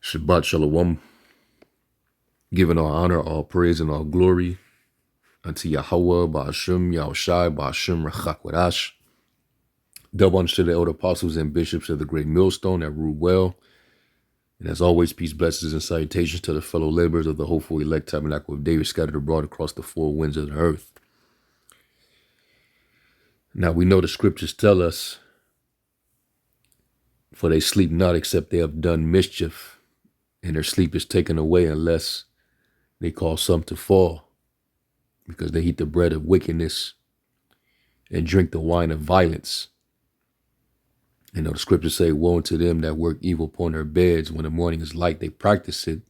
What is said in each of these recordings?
Shabbat Shalom, giving all honor, all praise, and all glory unto Yahweh, Ba'ashem, Yahushai, Ba'ashem, Rechakwadash. Double honor to the elder apostles and bishops of the great millstone that rule well. And as always, peace, blessings, and salutations to the fellow laborers of the hopeful elect tabernacle of David scattered abroad across the four winds of the earth. Now we know the scriptures tell us, for they sleep not except they have done mischief, and their sleep is taken away unless they cause some to fall, because they eat the bread of wickedness and drink the wine of violence. You know, the scriptures say, woe unto them that work evil upon their beds. When the morning is light, they practice it,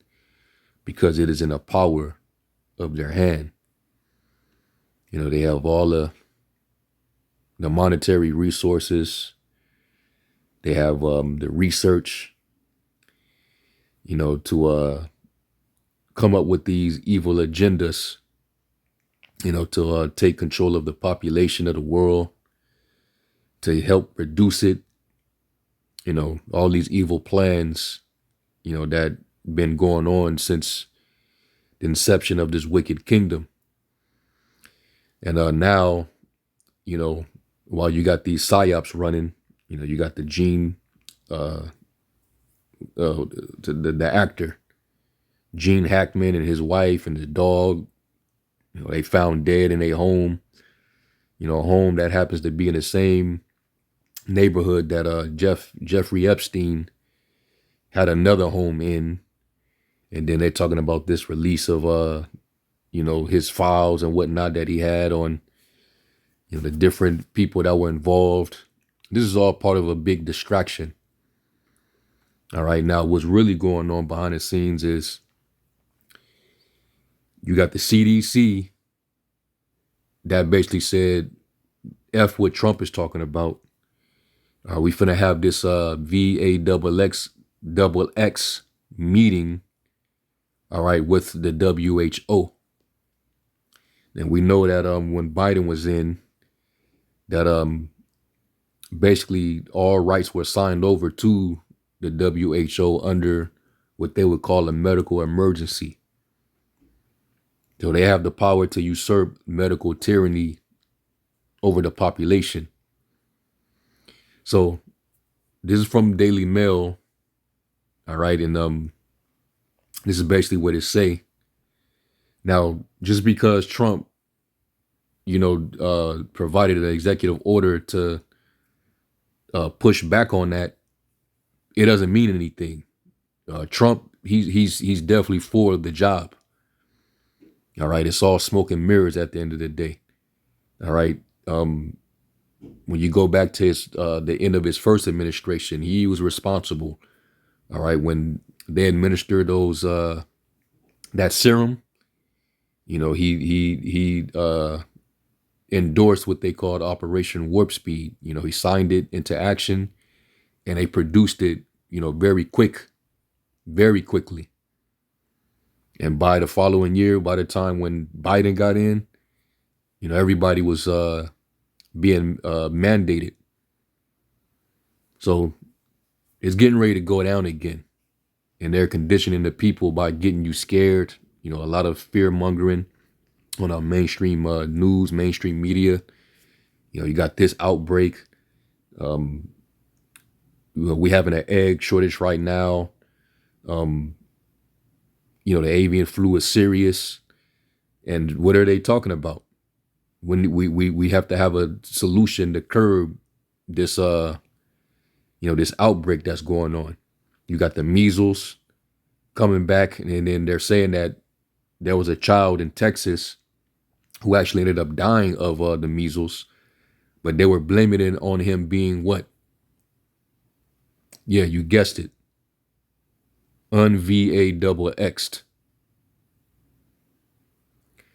because it is in the power of their hand. You know, they have all the monetary resources. They have the research, you know, to come up with these evil agendas, you know, to take control of the population of the world, to help reduce it. You know, all these evil plans, you know, that been going on since the inception of this wicked kingdom. And now, you know, while you got these psyops running, you know, you got the Gene, the actor, Gene Hackman, and his wife and his dog. You know, they found dead in a home, you know, a home that happens to be in the same neighborhood that Jeffrey Epstein had another home in. And then they're talking about this release of, you know, his files and whatnot that he had on, you know, the different people that were involved. This is all part of a big distraction. All right. Now, what's really going on behind the scenes is you got the CDC that basically said, F what Trump is talking about. We finna have this VAXXX meeting, all right, with the WHO. And we know that when Biden was in, that basically all rights were signed over to the WHO under what they would call a medical emergency. So they have the power to usurp medical tyranny over the population. So this is from Daily Mail, all right, and this is basically what it say. Now, just because Trump, you know, provided an executive order to push back on that, it doesn't mean anything. Trump, he's definitely for the job. All right, it's all smoke and mirrors at the end of the day. All right. When you go back to his the end of his first administration, he was responsible. All right, when they administered those that serum, you know, he endorsed what they called Operation Warp Speed. You know, he signed it into action, and they produced it, you know, very quickly. And by the following year, by the time when Biden got in, you know, everybody was being mandated. So it's getting ready to go down again. And they're conditioning the people by getting you scared. You know, a lot of fear mongering on our mainstream news, mainstream media. You know, you got this outbreak. We having an egg shortage right now. You know, the avian flu is serious. And what are they talking about? When we have to have a solution to curb this, you know, this outbreak that's going on. You got the measles coming back, and then they're saying that there was a child in Texas who actually ended up dying of the measles, but they were blaming it on him being what? Yeah, you guessed it. UnVAXXed.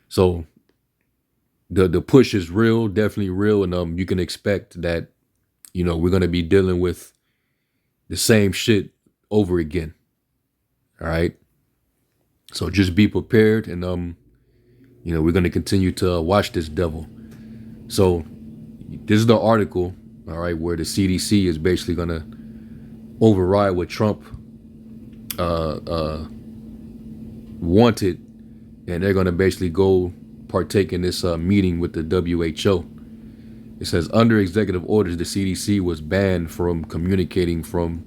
So the push is real, definitely real, and you can expect that, you know, we're gonna be dealing with the same shit over again. All right. So just be prepared, and you know, we're gonna continue to watch this devil. So this is the article, all right, where the CDC is basically gonna override what Trump wanted, and they're going to basically go partake in this meeting with the WHO. It says under executive orders, the CDC was banned from communicating from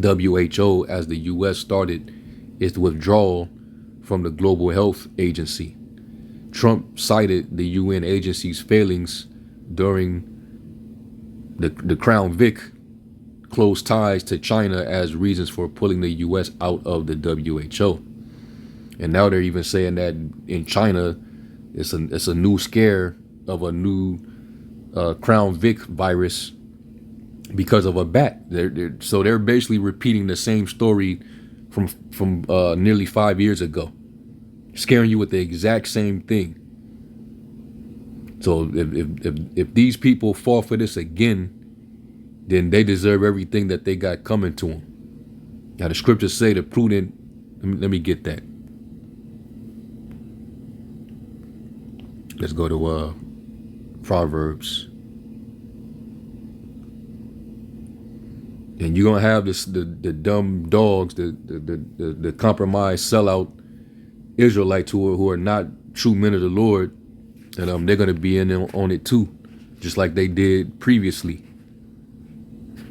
WHO as the U.S. started its withdrawal from the Global Health Agency. Trump cited the UN agency's failings during the Crown Vic close ties to China as reasons for pulling the U.S. out of the WHO. And now they're even saying that in China, it's a new scare of a new Crown Vic virus because of a bat. So they're basically repeating the same story from nearly 5 years ago, scaring you with the exact same thing. So if these people fall for this again, then they deserve everything that they got coming to them. Now the scriptures say the prudent. Let me get that. Let's go to Proverbs. And you're gonna have the dumb dogs, the compromised sellout Israelites who are not true men of the Lord, and they're gonna be in on it too, just like they did previously.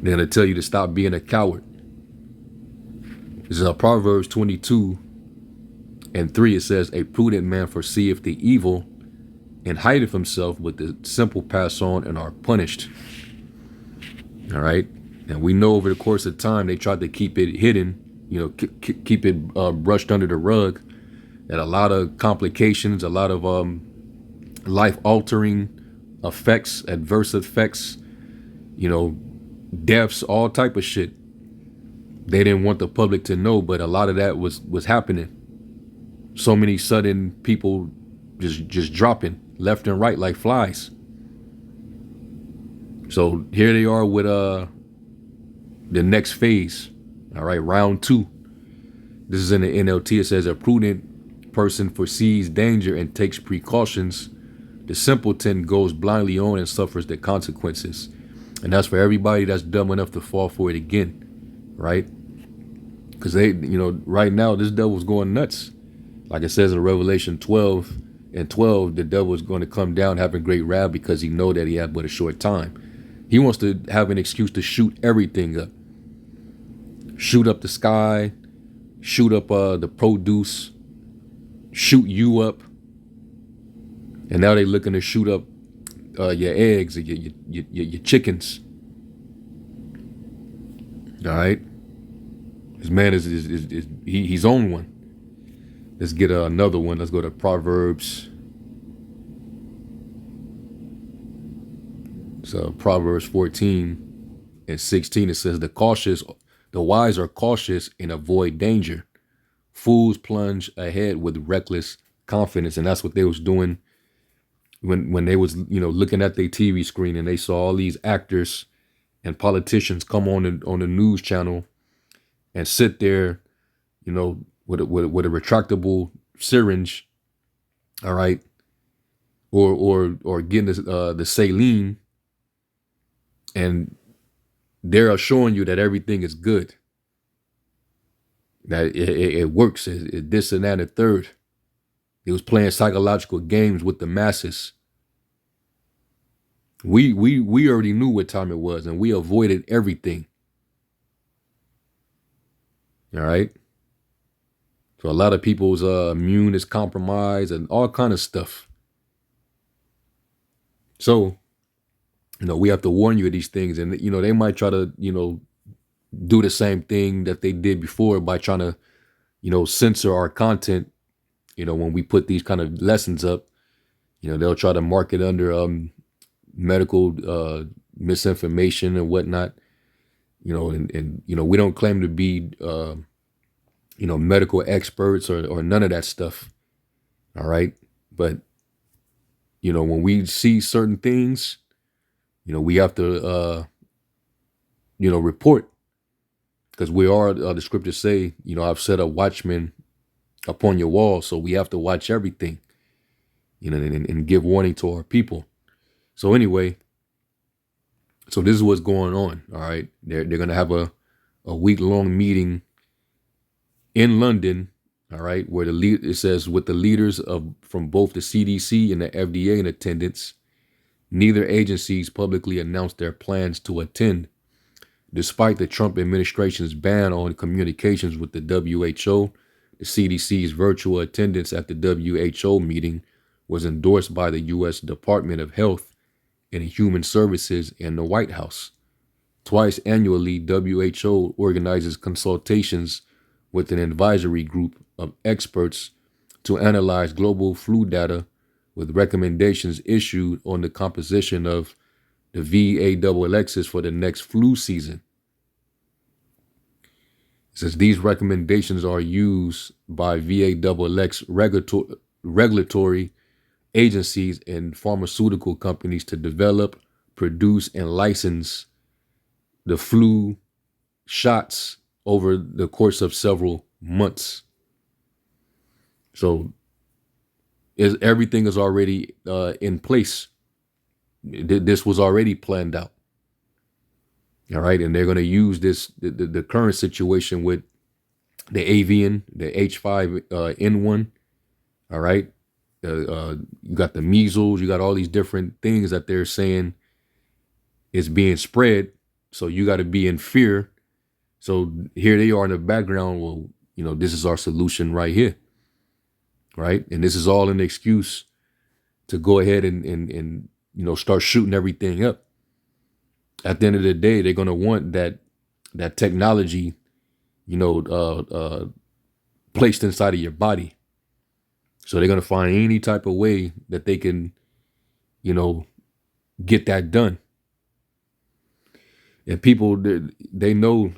They're gonna tell you to stop being a coward. This is Proverbs 22:3. It says, "A prudent man foreseeth the evil, and hideth himself, but the simple pass on and are punished." All right. And we know over the course of time, they tried to keep it hidden, keep it brushed under the rug, and a lot of complications, a lot of life-altering effects, adverse effects, deaths, all type of shit. They didn't want the public to know, but a lot of that was happening. So many sudden people just dropping left and right like flies. So here they are with the next phase. All right, round 2. This is in the NLT. It says, "A prudent person foresees danger and takes precautions. The simpleton goes blindly on and suffers the consequences." And that's for everybody that's dumb enough to fall for it again, right? Because right now this devil's going nuts. Like it says in Revelation 12:12, the devil is going to come down having great wrath because he know that he had but a short time. He wants to have an excuse to shoot everything up. Shoot up the sky, shoot up the produce, shoot you up. And now they looking to shoot up your eggs, your chickens. All right. This man he's on one. Let's get another one. Let's go to Proverbs. So Proverbs 14:16. It says, the wise are cautious and avoid danger. Fools plunge ahead with reckless confidence. And that's what they was doing when they was, looking at their TV screen and they saw all these actors and politicians come on the news channel and sit there, with a retractable syringe, all right, or getting the saline, and they're assuring you that everything is good, that it works, it this and that and the third. It was playing psychological games with the masses. We already knew what time it was, and we avoided everything. All right. So a lot of people's immune is compromised and all kind of stuff. So, we have to warn you of these things, and they might try to, do the same thing that they did before by trying to, censor our content. When we put these kind of lessons up, they'll try to mark it under medical misinformation and whatnot. And we don't claim to be medical experts or none of that stuff. All right. But when we see certain things, we have to report, because we are, the scriptures say, I've set a watchman upon your wall. So we have to watch everything, and give warning to our people. So anyway, so this is what's going on. All right. They're going to have a week-long meeting in London, all right, where it says with the leaders of from both the CDC and the FDA in attendance. Neither agencies publicly announced their plans to attend, despite the Trump administration's ban on communications with the WHO. The CDC's virtual attendance at the WHO meeting was endorsed by the U.S. Department of Health and Human Services and the White House. Twice annually, WHO organizes consultations with an advisory group of experts to analyze global flu data with recommendations issued on the composition of the VAXXs for the next flu season. It says these recommendations are used by VAXX regulatory agencies and pharmaceutical companies to develop, produce, and license the flu shots over the course of several months. So everything is already in place. This was already planned out. All right. And they're going to use this, the current situation with the avian, the H5N1. All right. You got the measles, you got all these different things that they're saying is being spread. So you got to be in fear. So here they are in the background. Well, this is our solution right here. Right. And this is all an excuse to go ahead and start shooting everything up. At the end of the day, they're going to want that technology, placed inside of your body. So they're going to find any type of way that they can, get that done. And people, they know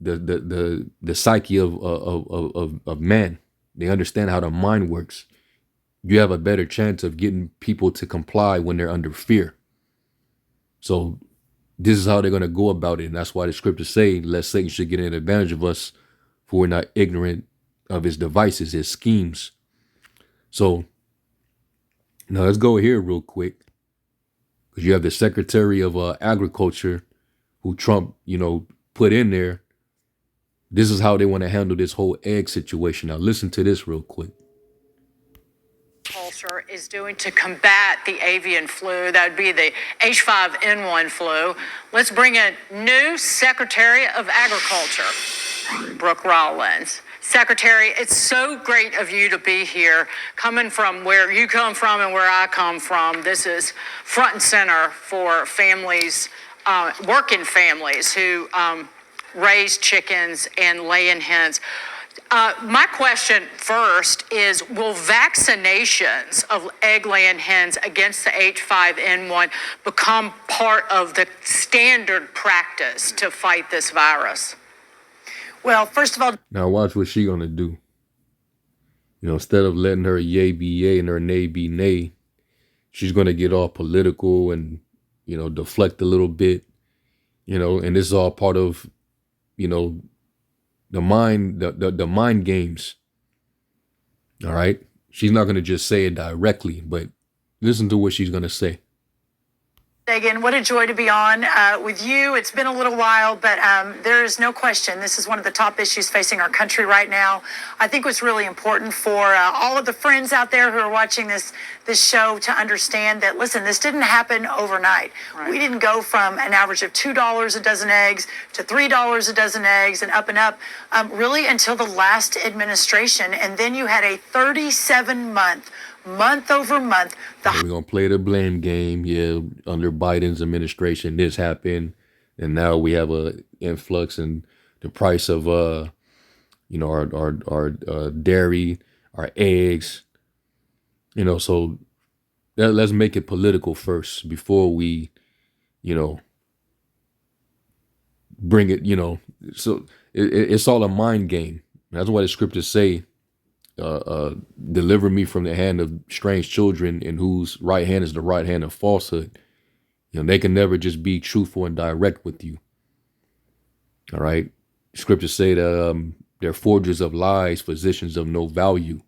the psyche of man. They understand how the mind works. You have a better chance of getting people to comply when they're under fear. So this is how they're going to go about it. And that's why the scriptures say, lest Satan should get an advantage of us, for we're not ignorant of his devices, his schemes. So now let's go here real quick, because you have the Secretary of Agriculture who Trump, put in there. This is how they want to handle this whole egg situation. Now listen to this real quick. Agriculture is doing to combat the avian flu. That would be the H5N1 flu. Let's bring in new Secretary of Agriculture, Brooke Rollins. Secretary, it's so great of you to be here, coming from where you come from and where I come from. This is front and center for families, working families who raise chickens and laying hens. My question first is, will vaccinations of egg-laying hens against the H5N1 become part of the standard practice to fight this virus? Well, first of all... Now watch what she's going to do. Instead of letting her yay be yay and her nay be nay, she's going to get all political and, deflect a little bit, and this is all part of, the mind games. All right. She's not going to just say it directly, but listen to what she's going to say. Megan, what a joy to be on with you. It's been a little while, but there is no question this is one of the top issues facing our country right now. I think what's really important for all of the friends out there who are watching this show to understand that, listen, this didn't happen overnight. Right. We didn't go from an average of $2 a dozen eggs to $3 a dozen eggs and up, really until the last administration. And then you had a 37-month over month. We're going to play the blame game. Yeah, under Biden's administration, this happened. And now we have a influx in the price of, our dairy, our eggs. So let's make it political first before we, bring it, So it's all a mind game. That's why the scriptures say, deliver me from the hand of strange children, in whose right hand is the right hand of falsehood. They can never just be truthful and direct with you. All right. Scriptures say that they're forgers of lies, physicians of no value.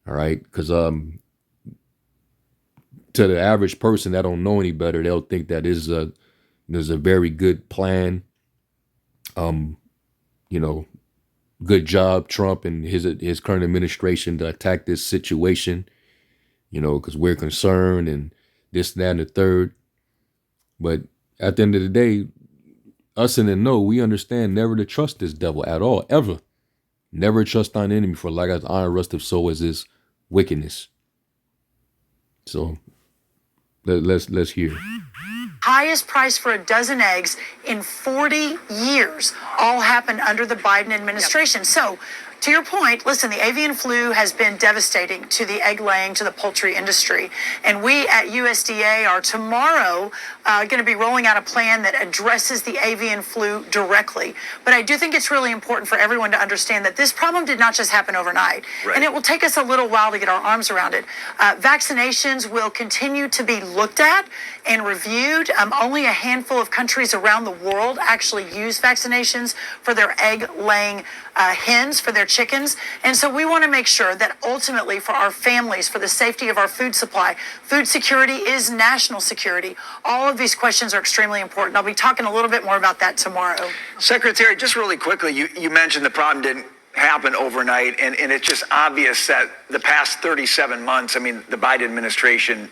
All right. Because to the average person that don't know any better, they'll think that there's a very good plan. good job, Trump and his current administration, to attack this situation, because we're concerned and this, that, and the third. But at the end of the day, us in the know, we understand never to trust this devil at all, ever. Never trust thine enemy, for like as iron rusteth, so is his wickedness. So let's hear. Highest price for a dozen eggs in 40 years all happened under the Biden administration. Yep. So, to your point, listen, the avian flu has been devastating to the egg laying, to the poultry industry. And we at USDA are tomorrow going to be rolling out a plan that addresses the avian flu directly. But I do think it's really important for everyone to understand that this problem did not just happen overnight. Right. And it will take us a little while to get our arms around it. Vaccinations will continue to be looked at and reviewed. Only a handful of countries around the world actually use vaccinations for their egg laying hens, for their chickens. And so we want to make sure that ultimately for our families, for the safety of our food supply, food security is national security. All of these questions are extremely important. I'll be talking a little bit more about that tomorrow. Secretary, just really quickly, you mentioned the problem didn't happen overnight, and it's just obvious that the past 37 months, I mean, the Biden administration.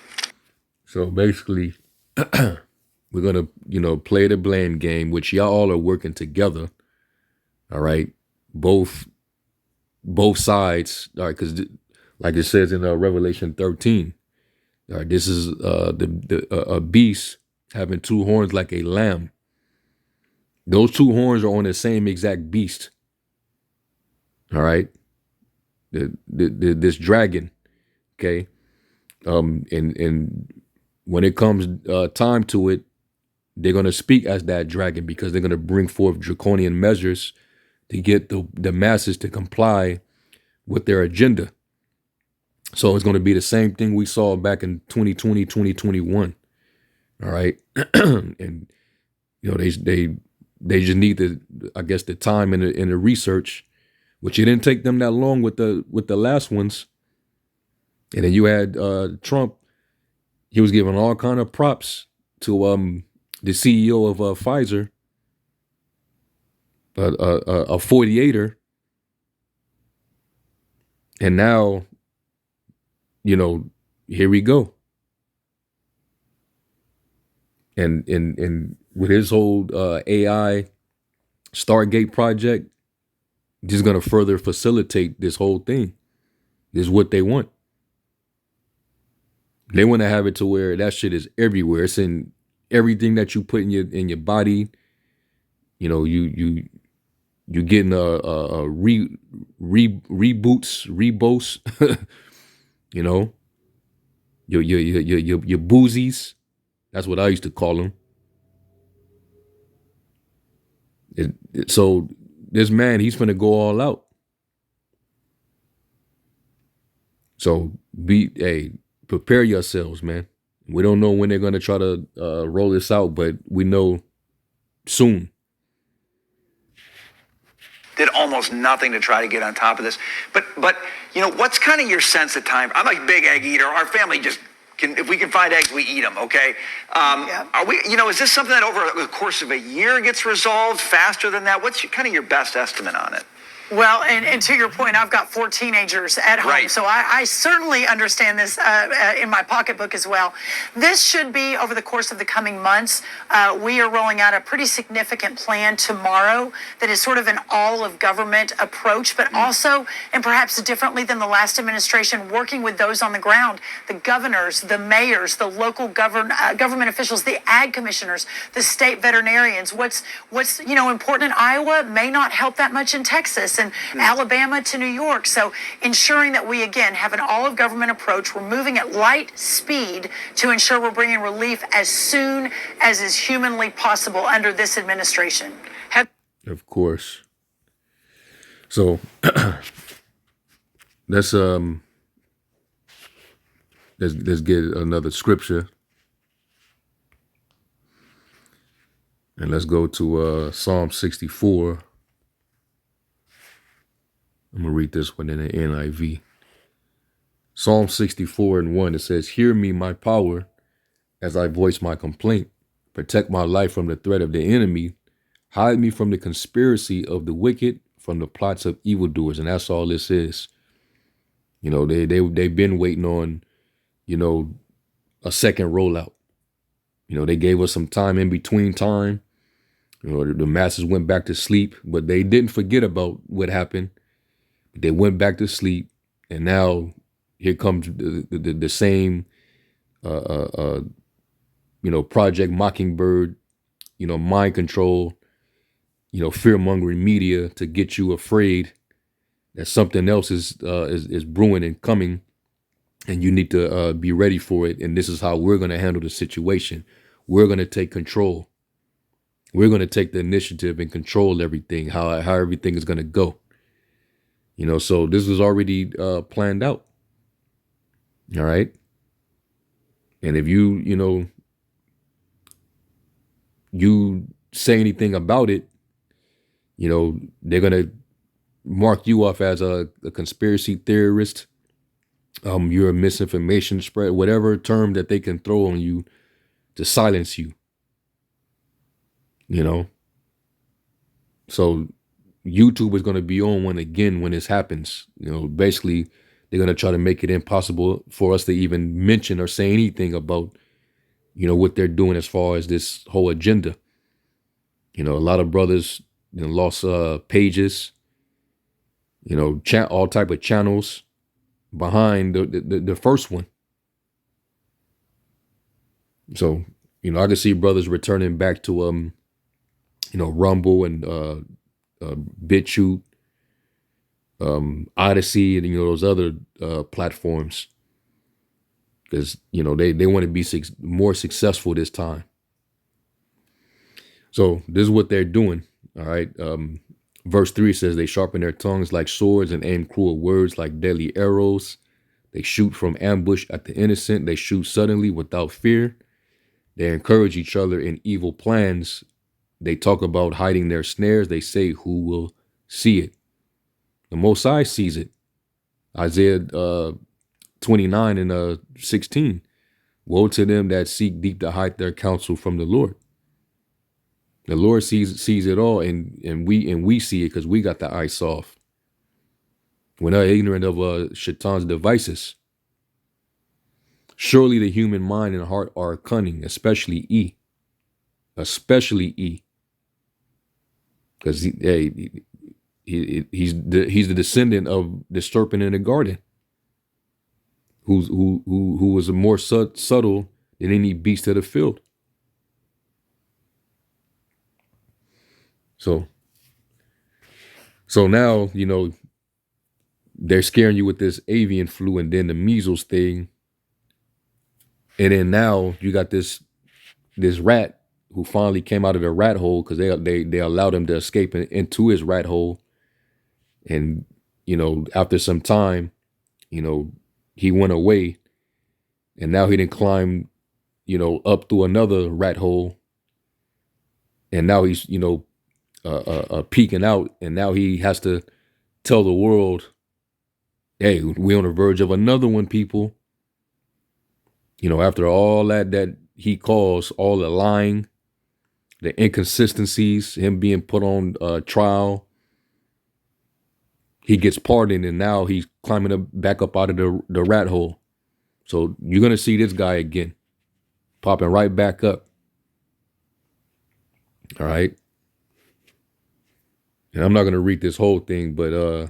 So basically, we're going to, play the blame game, which y'all all are working together. All right. Both sides. All right. Because like it says in Revelation 13, all right, this is a beast having two horns like a lamb. Those two horns are on the same exact beast. All right. This dragon. Okay. And when it comes time to it, they're going to speak as that dragon, because they're going to bring forth draconian measures to get the masses to comply with their agenda. So it's going to be the same thing we saw back in 2020, 2021. All right. And, they just need the time and the research, which it didn't take them that long with the last ones. And then you had Trump. He was giving all kind of props to the CEO of Pfizer, a 48er. And now, here we go. And with his whole AI Stargate project, just going to further facilitate this whole thing. This is what they want. They want to have it to where that shit is everywhere. It's in everything that you put in your body. You getting reboots, your boozies. That's what I used to call them. So this man, he's finna go all out. So prepare yourselves, man. We don't know when they're going to try to roll this out, but we know soon. Did almost nothing to try to get on top of this. But what's kind of your sense of time? I'm a big egg eater. Our family just if we can find eggs, we eat them, okay? Yeah. Are we, is this something that over the course of a year gets resolved faster than that? What's kind of your best estimate on it? Well, and to your point, I've got 4 teenagers at home, right. So I certainly understand this in my pocketbook as well. This should be over the course of the coming months. We are rolling out a pretty significant plan tomorrow that is sort of an all-of-government approach, but also, and perhaps differently than the last administration, working with those on the ground, the governors, the mayors, the local government officials, the ag commissioners, the state veterinarians. What's important in Iowa may not help that much in Texas. And Alabama to New York. So ensuring that we, again, have an all-of-government approach. We're moving at light speed to ensure we're bringing relief as soon as is humanly possible under this administration. Of course. So let's get another scripture. And let's go to Psalm 64. I'm going to read this one in the NIV. Psalm 64:1, it says, "Hear me, my power, as I voice my complaint. Protect my life from the threat of the enemy. Hide me from the conspiracy of the wicked, from the plots of evildoers, and that's all this is. You know, they've been waiting on, you know, a second rollout. You know, they gave us some time in between time. You know, the masses went back to sleep, but they didn't forget about what happened. They went back to sleep, and now here comes the same, you know, Project Mockingbird, you know, mind control, you know, fear mongering media to get you afraid that something else is brewing and coming, and you need to be ready for it. And this is how we're going to handle the situation. We're going to take control. We're going to take the initiative and control everything, how everything is going to go. You know, so this was already planned out. All right. And if you know, you say anything about it, you know, they're going to mark you off as a conspiracy theorist. You're a misinformation spread, whatever term that they can throw on you to silence you. You know, so YouTube is going to be on one again when this happens. You know, basically, they're going to try to make it impossible for us to even mention or say anything about, you know, what they're doing as far as this whole agenda. You know, a lot of brothers, you know, lost pages, you know, all type of channels behind the first one. So, you know, I can see brothers returning back to you know, Rumble and BitChute, Odyssey, and, you know, those other platforms, because, you know, they want to be more successful this time. So this is what they're doing. All right. Verse 3 says, they sharpen their tongues like swords and aim cruel words like deadly arrows. They shoot from ambush at the innocent. They shoot suddenly without fear. They encourage each other in evil plans. They talk about hiding their snares. They say, who will see it? The Most High sees it. Isaiah 29 and 16. Woe to them that seek deep to hide their counsel from the Lord. The Lord sees it all, and we see it because we got the eyes off. We're not ignorant of Shaitan's devices. Surely the human mind and heart are cunning, especially E. Because he's the descendant of the serpent in the garden, who was more subtle than any beast of the field. So now, you know, they're scaring you with this avian flu and then the measles thing, and then now you got this rat who finally came out of the rat hole because they allowed him to escape into his rat hole. And, you know, after some time, you know, he went away, and now he didn't climb, you know, up through another rat hole. And now he's, you know, peeking out, and now he has to tell the world, hey, we're on the verge of another one, people. You know, after all that he caused, all the lying, the inconsistencies, him being put on trial, he gets pardoned, and now he's climbing back up out of the rat hole. So you're going to see this guy again, popping right back up. All right. And I'm not going to read this whole thing, but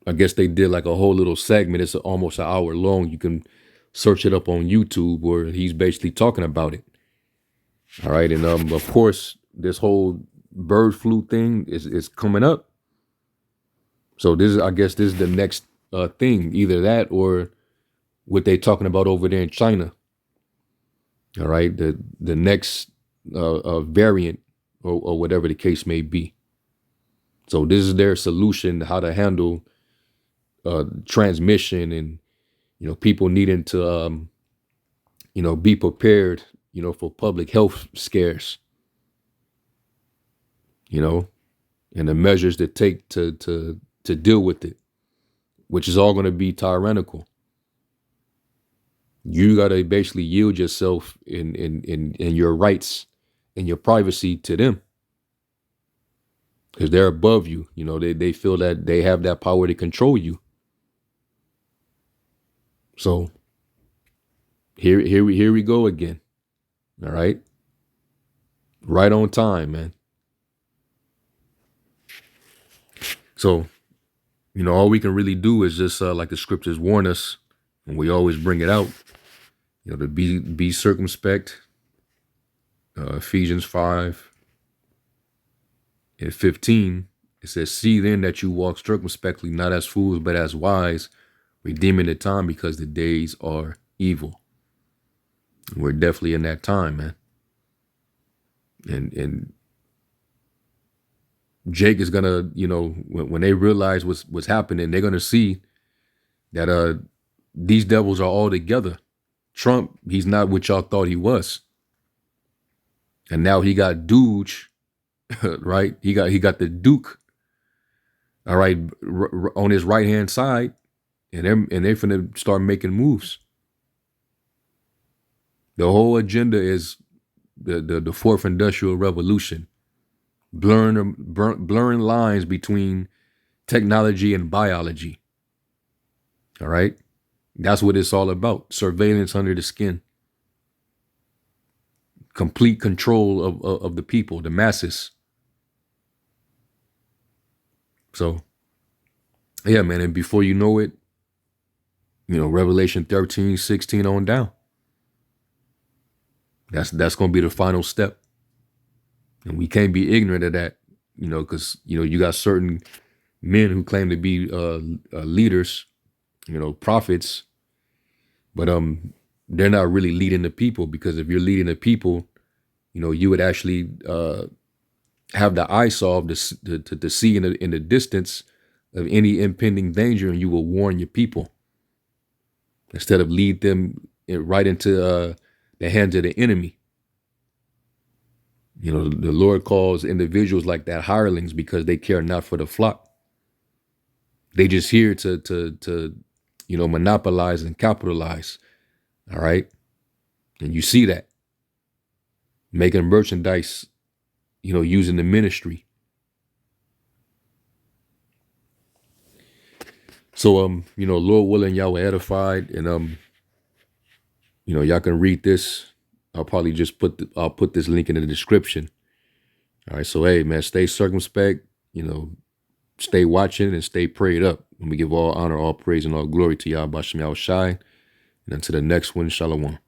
I guess they did like a whole little segment. It's almost an hour long. You can search it up on YouTube where he's basically talking about it. All right. And of course, this whole bird flu thing is coming up. So I guess this is the next thing, either that or what they talking about over there in China. All right. The next variant or whatever the case may be. So this is their solution to how to handle transmission, and, you know, people needing to, you know, be prepared, you know, for public health scares, you know, and the measures to take to deal with it, which is all going to be tyrannical. You got to basically yield yourself in your rights and your privacy to them. because they're above you. You know, they feel that they have that power to control you. So here we go again. All right. Right on time, man. So, you know, all we can really do is just like the scriptures warn us, and we always bring it out, you know, to be circumspect. Ephesians 5:15, it says, "See then that you walk circumspectly, not as fools, but as wise, redeeming the time, because the days are evil." And we're definitely in that time, man. And Jake is gonna, you know, when they realize what's happening, they're gonna see that these devils are all together. Trump, he's not what y'all thought he was. And now he got Dooge, right? He got the Duke, all right, on his right hand side, and they're finna start making moves. The whole agenda is the fourth industrial revolution, blurring lines between technology and biology. All right, that's what it's all about. Surveillance under the skin. Complete control of the people, the masses. So, yeah, man. And before you know it, you know, Revelation 13:16 on down. That's going to be the final step. And we can't be ignorant of that, you know, because, you know, you got certain men who claim to be leaders, you know, prophets, but they're not really leading the people, because if you're leading the people, you know, you would actually have the eye solve to see in the distance of any impending danger, and you will warn your people instead of lead them right into the hands of the enemy. You know, the Lord calls individuals like that hirelings, because they care not for the flock. They just here to you know, monopolize and capitalize. All right. And you see that. Making merchandise, you know, using the ministry. So, you know, Lord willing, y'all were edified, and, you know, y'all can read this. I'll probably just I'll put this link in the description. All right. So, hey, man, stay circumspect, you know, stay watching and stay prayed up. And we give all honor, all praise, and all glory to Yahweh Shem Yahushai. And until the next one, Shalom.